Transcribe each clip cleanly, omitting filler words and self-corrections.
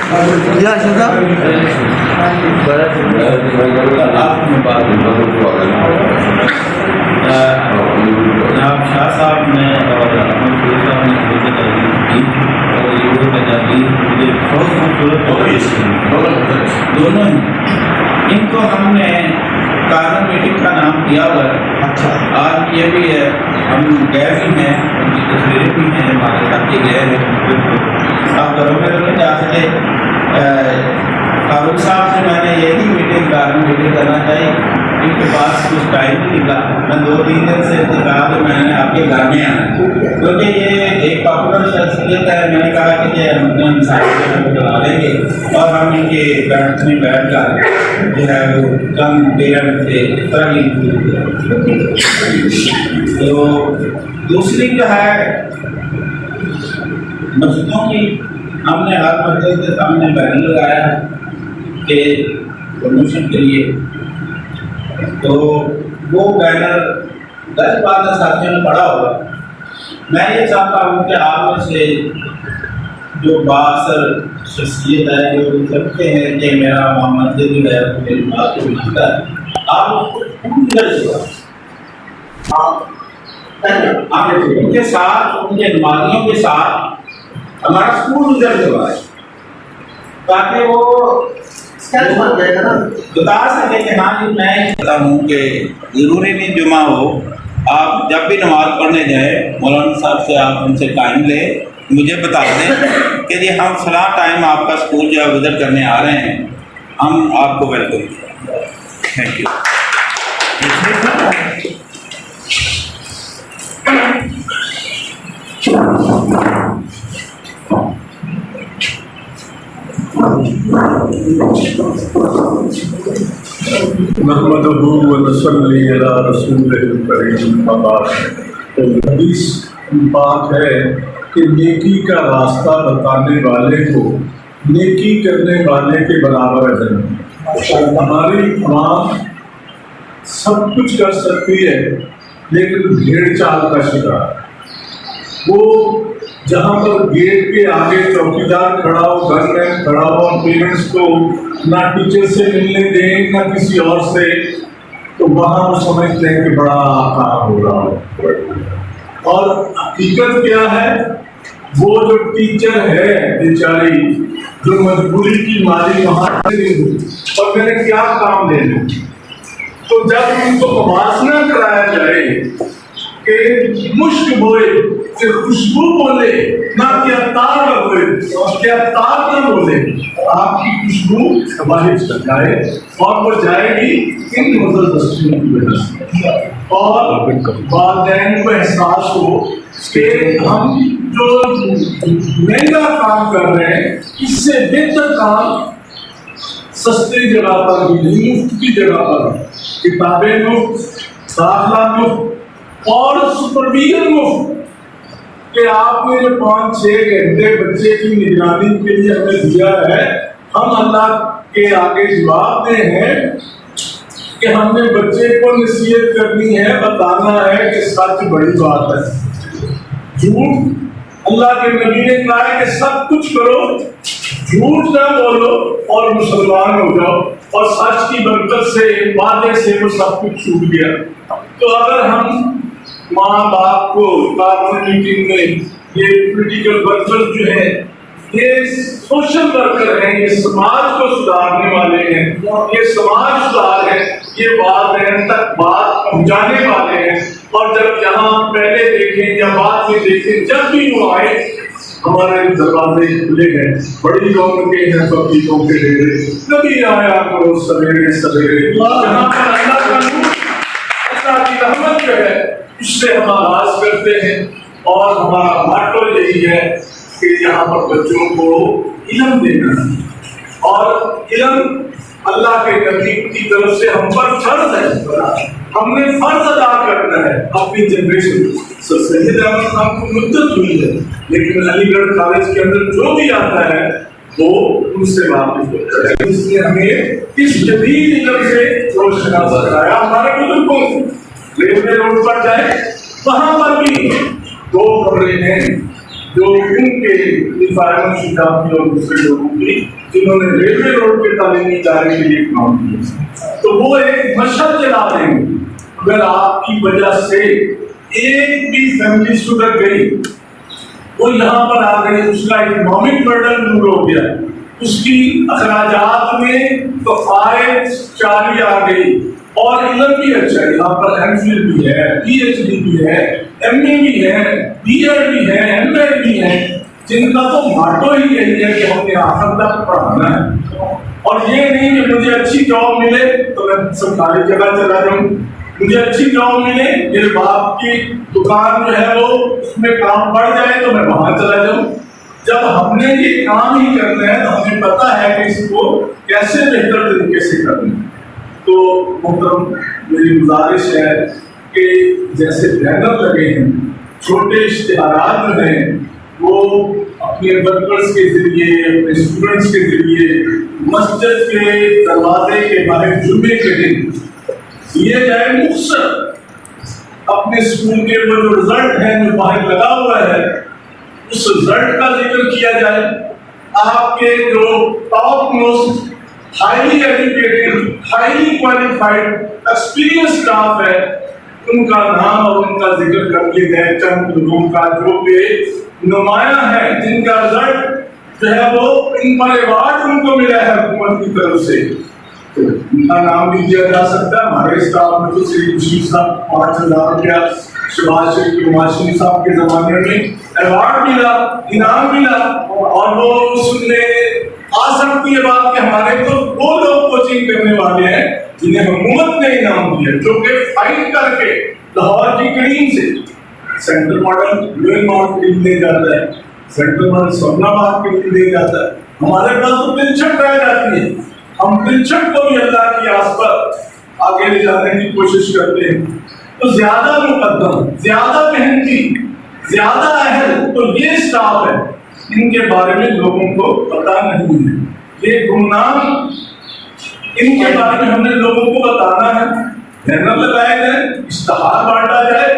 یا شدہ جناب شاہ صاحب نے اور احمد شریف صاحب نے جو تجویز کی اور یہ تجاویز مجھے بہت خوبصورت دونوں ہی. ان کو ہم نے کاربن میٹنگ کا نام دیا ہوا ہے. اچھا آج یہ بھی ہے, ہم گئے بھی ہیں, ان کی تصویریں بھی ہیں ہمارے ساتھ یہ گئے ہیں. آپ گھروں میں تو نہیں جا سکے. فاروق صاحب سے میں نے یہی میٹنگ کاربن میٹنگ کرنا چاہیے, ان کے پاس کچھ ٹائم نہیں نکلا. میں 2-3 دن سے کہا کہ میں نے آپ کے گھر میں آنا, کیونکہ یہ ایک پاپولر شخصیت ہے. میں نے کہا کہ یہ ہم صاحب بلا لیں گے اور ہم ان کے بیٹھ کر جو ہے وہ کم دیر سے اس طرح کی. تو دوسری جو ہے مسجدوں کی, ہم نے ہر مسجد کے سامنے بینر لگایا ہے کہ پروموشن کے لیے. تو وہ بینر 10-12 ساتھیوں نے پڑھا ہوگا. میں یہ چاہتا ہوں کہ آپ میں سے جو بااثر شخصیت ہے, جو سمجھتے ہیں کہ میرا محمد جو ہے میری بات کو مانتا ہے, آپ ان کے ساتھ, ان کے نمازیوں کے ساتھ ہمارا اسکول گزر چکا ہے, تاکہ وہ بتا سکے کہ ہاں جی میں کہتا ہوں کہ ضروری نہیں جمعہ ہو, آپ جب بھی نماز پڑھنے جائیں مولانا صاحب سے آپ ان سے ٹائم لیں, مجھے بتا دیں کہ جی ہم فلاں ٹائم آپ کا اسکول جو ہے وزٹ کرنے آ رہے ہیں, ہم آپ کو ویلکم کریں. Thank you. نحمدہ ونصلی علی رسولہ الکریم. حدیث بات ہے کہ نیکی کا راستہ بتانے والے کو نیکی کرنے والے کے برابر ہے. ہماری عوام سب کچھ کر سکتی ہے لیکن بھیڑ چال کا شکار. وہ جہاں پر گیٹ کے آگے چوکیدار کھڑا ہو, گھر میں کھڑا ہو, اور پیرنٹس کو نہ ٹیچر سے ملنے دیں نہ کسی اور سے, تو وہاں وہ سمجھتے ہیں کہ بڑا کام ہو رہا ہو. اور حقیقت کیا ہے, وہ جو ٹیچر ہے بیچاری, جو مجبوری کی ماری وہاں سے نہیں ہوئی, اور میں نے کیا کام لے لوں. تو جب ان کو موازنہ کرایا جائے کہ مشک بوئے کہ خوشبو بولے نہ کیا تار بولے, اور کیا تار نہ بولے, آپ کی خوشبو باہر جائے اور وہ جائے گی ان زبردستیوں کی وجہ سے. اور والدین کو احساس ہو کہ ہم جو مہنگا کام کر رہے ہیں اس سے بہتر کام سستی جگہ پر بھی نہیں, مفت کی جگہ پر کتابیں مفت, داخلہ مفت اور سپرویژن مفت. کہ آپ نے جو 5-6 گھنٹے بچے کی نگرانی کے لیے ہمیں دیا ہے, ہم اللہ کے آگے جواب دے ہیں کہ ہم نے بچے کو نصیحت کرنی ہے, بتانا ہے کہ سچ بڑی بات ہے. جھوٹ, اللہ کے نبی نے کہا ہے کہ سب کچھ کرو, جھوٹ نہ بولو اور مسلمان ہو جاؤ, اور سچ کی برکت سے, وعدے سے وہ سب کچھ چھوٹ گیا. تو اگر ہم ماں باپ کو کاربن میٹنگ میں یہ پولیٹیکل ورکر جو ہے, یہ سوشل ورکر ہیں, یہ سماج کو سدھارنے والے ہیں, یہ سماج سدھار ہے, یہ والدین تک بات پہنچانے والے ہیں, اور جب یہاں پہلے دیکھیں یا بعد میں دیکھیں, جب بھی وہ آئے ہمارے دروازے کھلے ہیں. بڑی رونقیں ہیں بقیوں کے ڈیرے, کبھی آیا کرو سویرے سویرے, جہاں پر اللہ کا نور, اللہ کی رحمت جو ہے اس سے ہم آغاز کرتے ہیں. اور ہمارا ماٹو یہی ہے کہ یہاں پر بچوں کو علم دینا ہے, اور علم اللہ کے نبی کی طرف سے ہم پر فرض ہے. ہم نے فرض ادا کرنا ہے اپنی جنریشن. سر سید احمد خان کو مدت ہوئی ہے, لیکن علی گڑھ کالج کے اندر جو بھی آتا ہے وہ ان سے واقف ہوتا ہے. اس لیے ہمیں اس جدید علم سے روشناس کرایا. ہمارے بزرگوں ریلوے روڈ پر جائے, وہاں پر بھی 2 کمرے ہیں, جو ان کے انفائرمنٹ شجاعتی اور دوسرے لوگوں کی جنہوں نے ریلوے روڈ کے تعلیمی ادارے کے لیے کام کیا، تو وہ ایک مشہد جلا دیں گے اگر آپ کی وجہ سے ایک بھی فیملی سدھر گئی، وہ یہاں پر آ گئی، اس کا اکنامک برڈن دور ہو گیا، اس کی اخراجات میں کفایت جاری آ گئی، اور علم بھی اچھا ہے، یہاں پر ایم فل بھی ہے، پی ایچ ڈی بھی ہے، ایم اے بھی ہے، بی ایڈ بھی ہے، ایم ایڈ بھی ہے، جن کا تو ماٹو ہی یہی ہے کہ ہم نے آخر تک پڑھانا ہے، اور یہ نہیں کہ مجھے اچھی جاب ملے تو میں سرکاری جگہ چلا جاؤں، مجھے اچھی جاب ملے، میرے باپ کی دکان جو ہے وہ اس میں کام بڑھ جائے تو میں وہاں چلا جاؤں۔ جب ہم نے یہ کام ہی کرنا ہے تو ہمیں پتہ ہے کہ اس کو کیسے بہتر طریقے سے کرنا ہے۔ تو محترم، میری گزارش ہے کہ جیسے بینر لگے ہیں، چھوٹے اشتہارات جو ہیں وہ اپنے ورکرز کے ذریعے، اپنے اسٹوڈنٹس کے ذریعے مسجد کے دروازے کے باہر جمعے کے دن دیے جائے، مختصر اپنے اسکول کے وہ جو رزلٹ ہے جو باہر لگا ہوا ہے اس رزلٹ کا ذکر کیا جائے، آپ کے جو top most highly educated, highly qualified, experience staff ہے، ان کا نام اور ان کا ذکر کر دیا جائے، چند لوگوں کا جو کہ نمایاں ہے، جن کا رزلٹ جو ہے وہ ان پر ایوارڈ ان کو ملا ہے حکومت کی طرف سے، ان کا نام بھی دیا جا سکتا ہے۔ ہمارے اسٹاف میں تو سری بشیر صاحب 5,000 روپیہ، شباز شریف نواز صاحب کے زمانے میں ایوارڈ ملا، انعام ملا، اور وہ سننے آ سکتی ہے بات کہ ہمارے تو وہ لوگ کوچنگ کرنے والے ہیں جنہیں حکومت نے انعام دیا، جو کہ فائٹ کر کے لاہور کی کریم سے سینٹرل ماڈل لوئن ماؤنٹ کے لیے جاتا ہے، سینٹرل ماڈل سورنا باد کے لیے جاتا ہے، ہمارے پاس تو پنچھٹ رہ جاتی ہے، ہم پنچھٹ کو بھی اللہ کی آس پر آگے لے جانے کی کوشش کرتے ہیں۔ تو زیادہ مقدم، زیادہ محنتی، زیادہ اہل تو یہ اسٹاف ہے، ان کے بارے میں لوگوں کو پتہ نہیں ہے، یہ گمنام، ان کے بارے میں ہم نے لوگوں کو بتانا ہے، بینر لگائے جائے، اشتہار بانٹا جائے،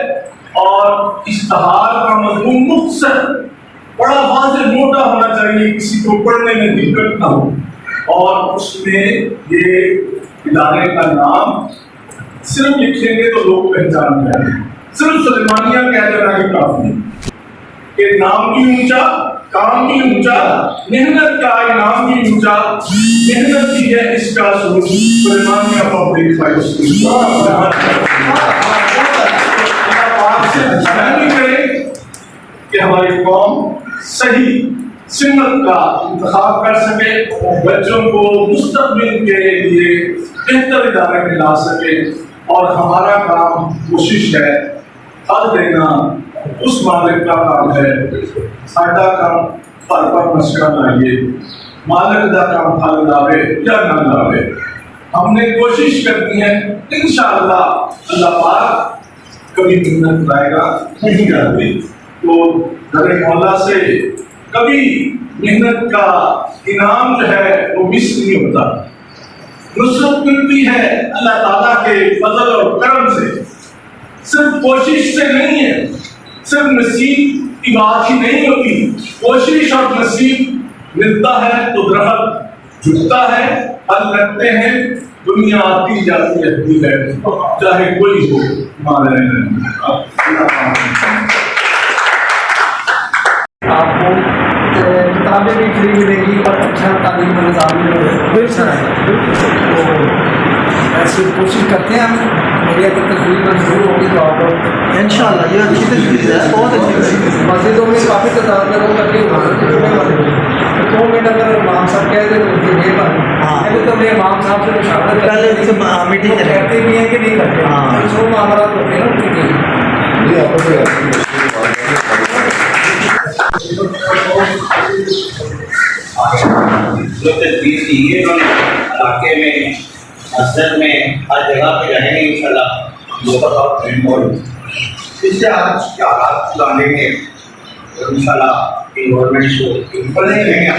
اور اشتہار کا مضمون مختصر، بڑا واضح موٹا ہونا چاہیے، کسی کو پڑھنے میں دقت نہ ہو، اور اس میں یہ ادارے کا نام صرف لکھیں گے تو لوگ پہچان جائیں گے، صرف سلیمانیہ کہہ دینا ہی کافی ہے کہ نام بھی اونچا، کام بھی اونچا، محنت کا انعام بھی اونچا، محنت بھی ہے اس کا سوچ سلیمانیہ پبلک ہائی اسکول، آپ سے دعائیں کریں کہ ہماری قوم صحیح سمت کا انتخاب کر سکے، بچوں کو مستقبل کے لیے بہتر ادارے میں لا سکے، اور ہمارا کام کوشش ہے حل دینا اس مالک کا کام ہے، ساڈا کام پر مشکل لائیے، مالک کا کام حل لاوے یا نہ لاوے، ہم نے کوشش کرنی ہے، انشاءاللہ اللہ پاک کبھی محنت لائے گا نہیں کرتی، تو در مولا سے کبھی محنت کا انعام جو ہے وہ مس نہیں ہوتا، نصرت ملتی ہے اللہ تعالیٰ کے فضل اور کرم سے، صرف کوشش سے نہیں ہے، صرف نصیب کی بات ہی نہیں ہوتی، کوشش اور نصیب ملتا ہے تو درخت جھکتا ہے، پھل لگتے ہیں، دنیا آتی جاتی رہتی ہے، چاہے کوئی ہو ہمارے آپ کو کتابیں بھی فری ملیں گی اور اچھا تعلیم کا نظام بھی اچھا ہے، تو ایسی کوشش کرتے ہیں ہم، میڈیا کی تصویر منظور ہوگی تو آپ لوگ ان شاء اللہ یہ اچھی تصویر ہے، بہت اچھی تصویر ہے۔ مسجدوں میں کافی تعداد میں لوگ کرتے ہیں، 2 منٹ اگر امام صاحب کہہ دیں تو اس کے لیے پہلے تو میں امام صاحب سے مشاورت پہلے ان سے میٹنگ کریں، کرتے بھی ہیں کہ نہیں کرتے، ہاں جو معاملات ہوتے ہیں نا ان کے جو تدبیر کی ہے انہوں نے علاقے میں، مسجد میں، ہر جگہ پہ رہیں گے انشاءاللہ، لوگوں کا ٹرینڈ ہو، اس سے آج کے حالات جانیں گے، اور انشاءاللہ گورنمنٹ کو پڑھنے لیں گے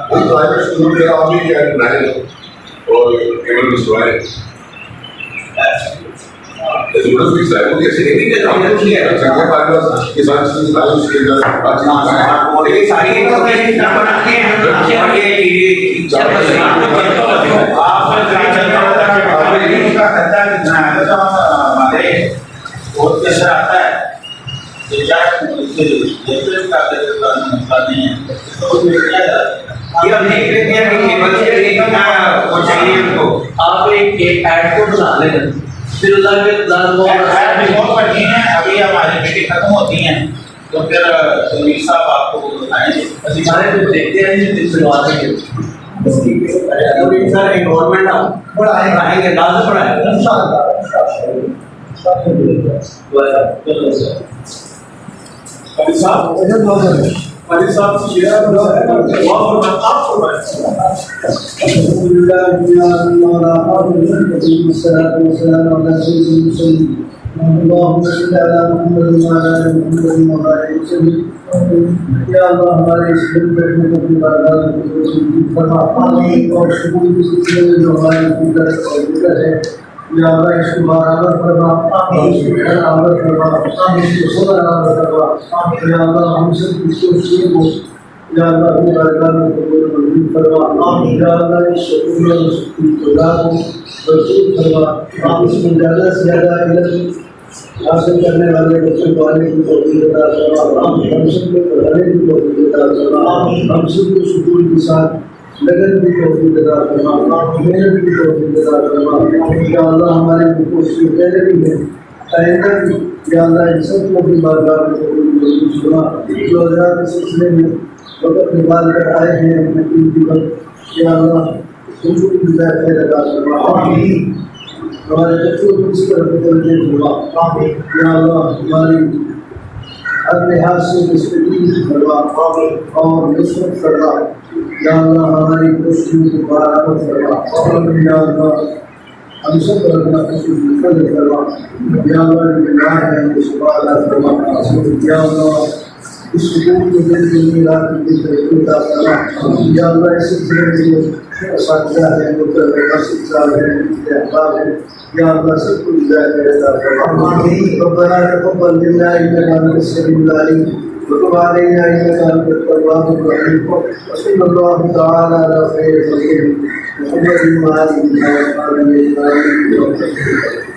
کوئی پرائیویٹ اسکول کے آپ بھی کیا بنائے اور کیبل بسوائے ضرورت بھی ظاہر ہوتی ہے ایسے نہیں کہ ہم کچھ نہیں کر سکتے ہمارے پاس یہ ساری چیزیں لائی اس کے اندر بات اور یہ ساری بناتے ہیں آپ ایک ایڈ کو بنا لیں پھر اللہ کے ابھی ہماری میٹنگ ختم ہوتی ہیں تو پھر سمیر صاحب آپ کو بتائیں گے ہمارے کو دیکھتے ہیں شروعات سر گورنمنٹ پڑھائیں گے لازم پڑھائیں گے اللهم صل على محمد وعلى ال محمد وبارك وسلم یا اللہ ہمارے اس دن پر کی بارگاہ میں فرما آمین اور شکر کی سلسلے میں جو ہماری قدرت اور ذکر ہے یا اللہ اس کو برابر فرما آمین برابر فرما آمین اس کو برابر فرما یا اللہ ہم سب کی کوششوں کو یا اللہ اپنی بارگاہ میں قبول فرما آمین یا اللہ اس شکر اور کی خدا کو رسول فرما آپ اس میں زیادہ سے زیادہ علم حاصل کرنے والے بچوں والے کی توفیق عطا فرما ہم سب کو پڑھانے کی توفیق عطا فرما ہم سب کو سکون کے ساتھ لگن کی توفیق عطا فرما محنت کی توفیق عطا فرما یا اللہ ہمارے کوششیں پہلے بھی ہیں آئندہ بھی یا اللہ ان سب کو بھی بارگاہ میں قبول فرما جو حضرات اس سلسلے میں وقت نکال کر آئے ہیں اپنے دین کی وقت یا اللہ ان کو بھی خیر عطا فرما آمین ہمارے بچوں کو اس طرح بدلنے ہوا یا اللہ ہماری ہر لحاظ سے مستقیم فرما اور نصرت فرما یا اللہ ہماری کوششوں کو برابر فرما یا اللہ ہم سب پر اپنا خصوصی فضل فرما یا اللہ بیمار ہیں ان کو شفا عطا فرما یا اللہ اس سکون کو دل دل رات کی ترقی عطا فرما یا اللہ اس سلسلے میں جو اساتذہ ہیں مقصد صاحب ہیں احباب ہیں یا اللہ سب کو ہدایت عطا فرما ربنا تقبل منا انك انت السميع العليم وتب علينا انك انت التواب الرحيم وصلى الله تعالى على خير خلقه محمد وعلى اله وصحبه اجمعين.